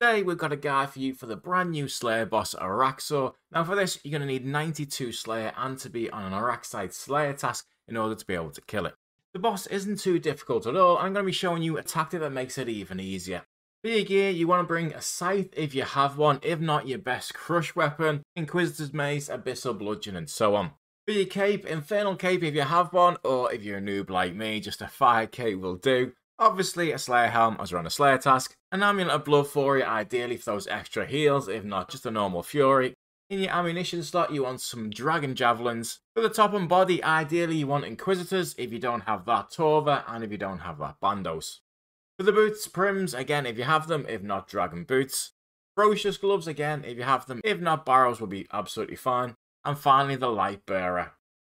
Today we've got a guide for you for the brand new Slayer boss Araxxor. Now for this you're going to need 92 Slayer and to be on an Araxytes Slayer task in order to be able to kill it. The boss isn't too difficult at all. I'm going to be showing you a tactic that makes it even easier. For your gear you want to bring a scythe if you have one, if not your best crush weapon, Inquisitor's Mace, Abyssal Bludgeon and so on. For your cape, Infernal Cape if you have one, or if you're a noob like me, just a fire cape will do. Obviously a Slayer helm as we're on a Slayer task, an amulet of blood for you, ideally for those extra heals, if not just a normal fury. In your ammunition slot you want some dragon javelins. For the top and body, ideally you want Inquisitors if you don't have that Torva and if you don't have that Bandos. For the boots, Prims again if you have them, if not dragon boots. Ferocious gloves again if you have them, if not barrows will be absolutely fine. And finally the light bearer.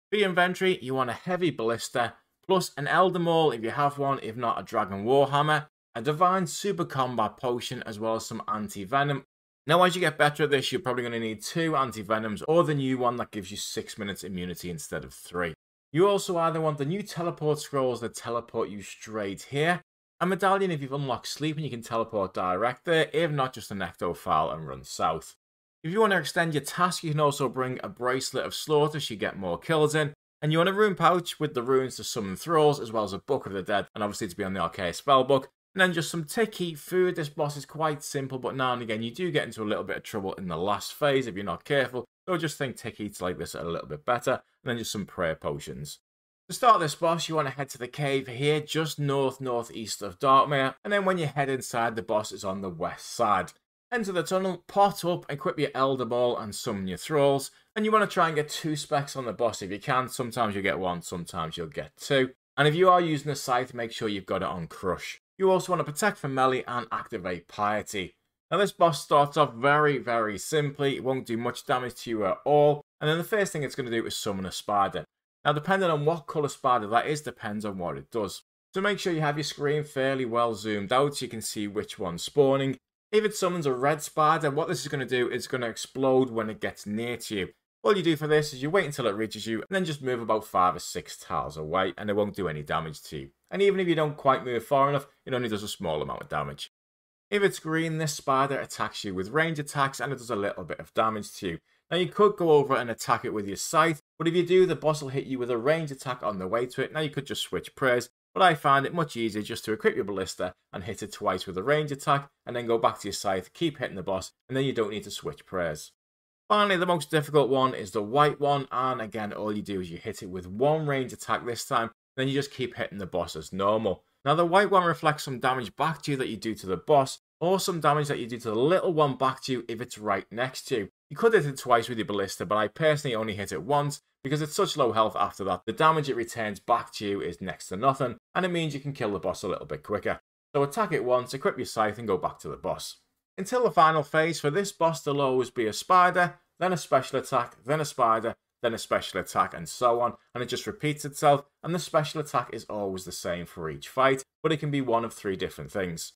For your inventory you want a heavy ballista, plus an Elder Maul if you have one, if not a Dragon Warhammer, a Divine Super Combat Potion, as well as some Anti-Venom. Now as you get better at this, you're probably going to need 2 Anti-Venoms, or the new one that gives you 6 minutes immunity instead of 3. You also either want the new Teleport Scrolls that teleport you straight here, a Medallion if you've unlocked Sleep and you can teleport direct there, if not just a Nectophile and run south. If you want to extend your task, you can also bring a Bracelet of Slaughter so you get more kills in. And you want a rune pouch with the runes to summon thralls, as well as a Book of the Dead, and obviously to be on the Archaic Spellbook. And then just some tick-heat food. This boss is quite simple, but now and again you do get into a little bit of trouble in the last phase if you're not careful. So just think tick-heats like this are a little bit better. And then just some prayer potions. To start this boss, you want to head to the cave here, just northeast of Darkmere. And then when you head inside, the boss is on the west side. Enter the tunnel, pot up, equip your Elder Maul and summon your thralls. And you want to try and get 2 specs on the boss if you can. Sometimes you'll get 1, sometimes you'll get 2. And if you are using a scythe, make sure you've got it on crush. You also want to protect from melee and activate piety. Now this boss starts off very simply. It won't do much damage to you at all. And then the first thing it's going to do is summon a spider. Now depending on what colour spider that is, depends on what it does. So make sure you have your screen fairly well zoomed out so you can see which one's spawning. If it summons a red spider, what this is going to do is going to explode when it gets near to you. All you do for this is you wait until it reaches you and then just move about 5 or 6 tiles away and it won't do any damage to you. And even if you don't quite move far enough, it only does a small amount of damage. If it's green, this spider attacks you with range attacks and it does a little bit of damage to you. Now you could go over and attack it with your scythe, but if you do, the boss will hit you with a range attack on the way to it. Now you could just switch prayers. But I find it much easier just to equip your ballista and hit it twice with a range attack and then go back to your scythe, keep hitting the boss, and then you don't need to switch prayers. Finally, the most difficult one is the white one, and again all you do is you hit it with 1 range attack this time, then you just keep hitting the boss as normal. Now the white one reflects some damage back to you that you do to the boss, or some damage that you do to the little one back to you if it's right next to you. You could hit it twice with your ballista, but I personally only hit it once, because it's such low health after that, the damage it returns back to you is next to nothing, and it means you can kill the boss a little bit quicker. So attack it once, equip your scythe and go back to the boss. Until the final phase, for this boss there'll always be a spider, then a special attack, then a spider, then a special attack, and so on, and it just repeats itself, and the special attack is always the same for each fight, but it can be one of 3 different things.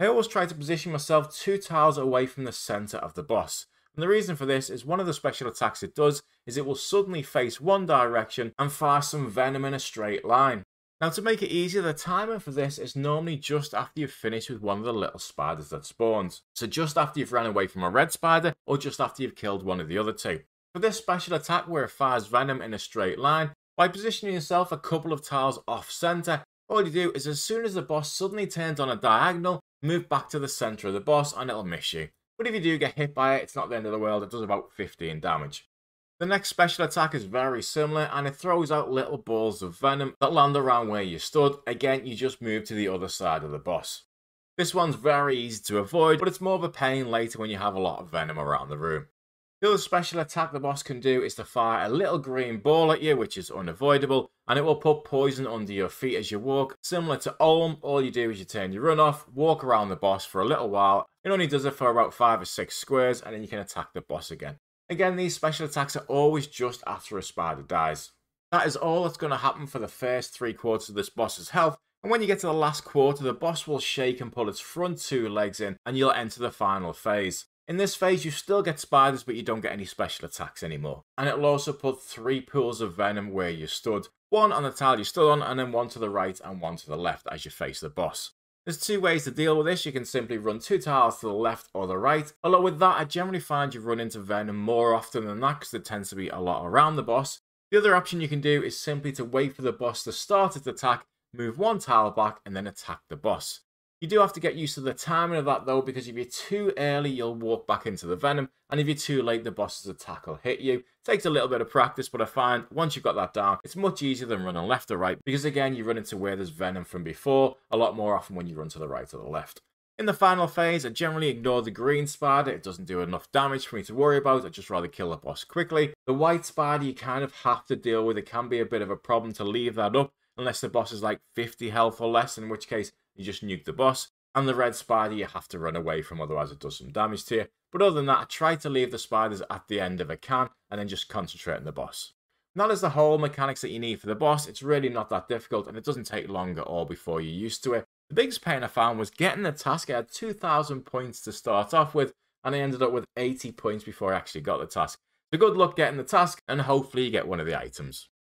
I always try to position myself 2 tiles away from the centre of the boss. And the reason for this is one of the special attacks it does is it will suddenly face one direction and fire some venom in a straight line. Now to make it easier, the timer for this is normally just after you've finished with one of the little spiders that spawns. So just after you've ran away from a red spider or just after you've killed one of the other 2. For this special attack where it fires venom in a straight line, by positioning yourself a couple of tiles off centre, all you do is as soon as the boss suddenly turns on a diagonal, move back to the centre of the boss and it'll miss you. But if you do get hit by it, it's not the end of the world, it does about 15 damage. The next special attack is very similar and it throws out little balls of venom that land around where you stood. Again, you just move to the other side of the boss. This one's very easy to avoid, but it's more of a pain later when you have a lot of venom around the room. The other special attack the boss can do is to fire a little green ball at you, which is unavoidable, and it will put poison under your feet as you walk. Similar to Olm, all you do is you turn your run off, walk around the boss for a little while. It only does it for about 5 or 6 squares, and then you can attack the boss again. Again, these special attacks are always just after a spider dies. That is all that's going to happen for the first 3/4 of this boss's health, and when you get to the last quarter, the boss will shake and pull its front 2 legs in, and you'll enter the final phase. In this phase, you still get spiders, but you don't get any special attacks anymore. And it'll also put 3 pools of venom where you stood. 1 on the tile you stood on, and then 1 to the right and 1 to the left as you face the boss. There's two ways to deal with this. You can simply run 2 tiles to the left or the right. Although with that, I generally find you run into venom more often than that because there tends to be a lot around the boss. The other option you can do is simply to wait for the boss to start its attack, move 1 tile back, and then attack the boss. You do have to get used to the timing of that though, because if you're too early, you'll walk back into the venom, and if you're too late, the boss's attack will hit you. It takes a little bit of practice, but I find once you've got that down, it's much easier than running left or right, because again, you run into where there's venom from before, a lot more often when you run to the right or the left. In the final phase, I generally ignore the green spider. It doesn't do enough damage for me to worry about. I'd just rather kill the boss quickly. The white spider you kind of have to deal with. It can be a bit of a problem to leave that up, unless the boss is like 50 health or less, in which case you just nuke the boss. And the red spider you have to run away from, otherwise it does some damage to you. But other than that, I try to leave the spiders at the end if I can, and then just concentrate on the boss. And that is the whole mechanics that you need for the boss. It's really not that difficult, and it doesn't take long at all before you're used to it. The biggest pain I found was getting the task. I had 2,000 points to start off with, and I ended up with 80 points before I actually got the task. So good luck getting the task, and hopefully you get one of the items.